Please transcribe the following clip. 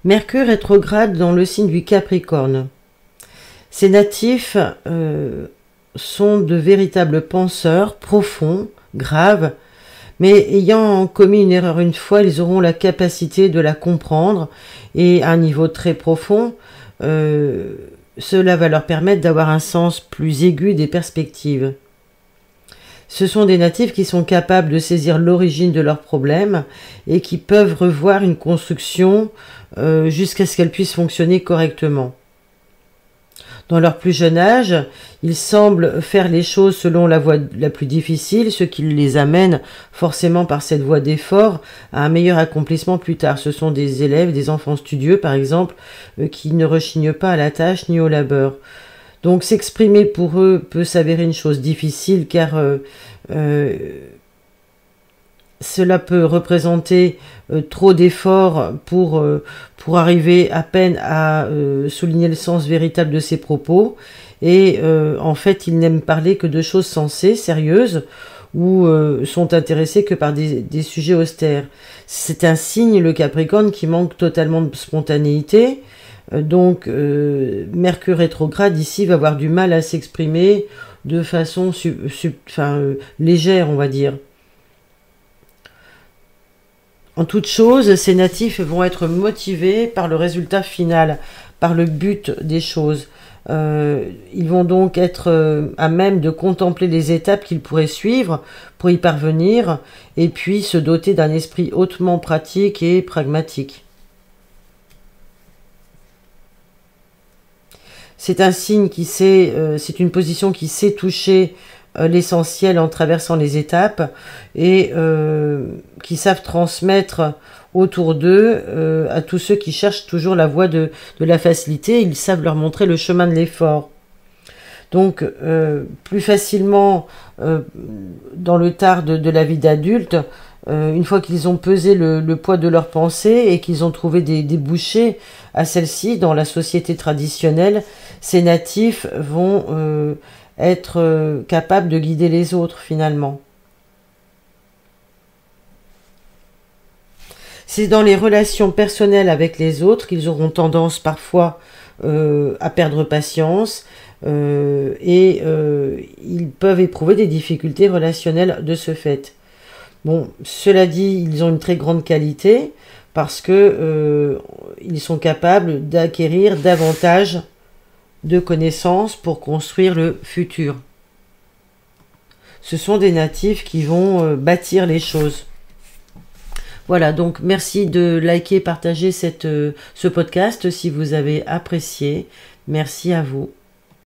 Mercure rétrograde dans le signe du Capricorne. Ces natifs sont de véritables penseurs, profonds, graves, mais ayant commis une erreur une fois, ils auront la capacité de la comprendre et à un niveau très profond, cela va leur permettre d'avoir un sens plus aigu des perspectives. Ce sont des natifs qui sont capables de saisir l'origine de leurs problèmes et qui peuvent revoir une construction jusqu'à ce qu'elle puisse fonctionner correctement. Dans leur plus jeune âge, ils semblent faire les choses selon la voie la plus difficile, ce qui les amène forcément par cette voie d'effort à un meilleur accomplissement plus tard. Ce sont des élèves, des enfants studieux par exemple, qui ne rechignent pas à la tâche ni au labeur. Donc s'exprimer pour eux peut s'avérer une chose difficile car cela peut représenter trop d'efforts pour arriver à peine à souligner le sens véritable de ses propos. Et en fait, ils n'aiment parler que de choses sensées, sérieuses, ou sont intéressés que par des sujets austères. C'est un signe, le Capricorne, qui manque totalement de spontanéité. Donc, Mercure rétrograde ici va avoir du mal à s'exprimer de façon légère, on va dire. En toute chose, ces natifs vont être motivés par le résultat final, par le but des choses. Ils vont donc être à même de contempler les étapes qu'ils pourraient suivre pour y parvenir et puis se doter d'un esprit hautement pratique et pragmatique. C'est un signe qui sait, c'est une position qui sait toucher l'essentiel en traversant les étapes et qui savent transmettre autour d'eux à tous ceux qui cherchent toujours la voie de la facilité. Ils savent leur montrer le chemin de l'effort. Donc plus facilement dans le tard de la vie d'adulte, une fois qu'ils ont pesé le poids de leurs pensées et qu'ils ont trouvé des débouchés à celles-ci dans la société traditionnelle, ces natifs vont être capables de guider les autres finalement. C'est dans les relations personnelles avec les autres qu'ils auront tendance parfois à perdre patience et ils peuvent éprouver des difficultés relationnelles de ce fait. Bon, cela dit, ils ont une très grande qualité parce que ils sont capables d'acquérir davantage de connaissances pour construire le futur. Ce sont des natifs qui vont bâtir les choses. Voilà, donc merci de liker, partager ce podcast si vous avez apprécié. Merci à vous.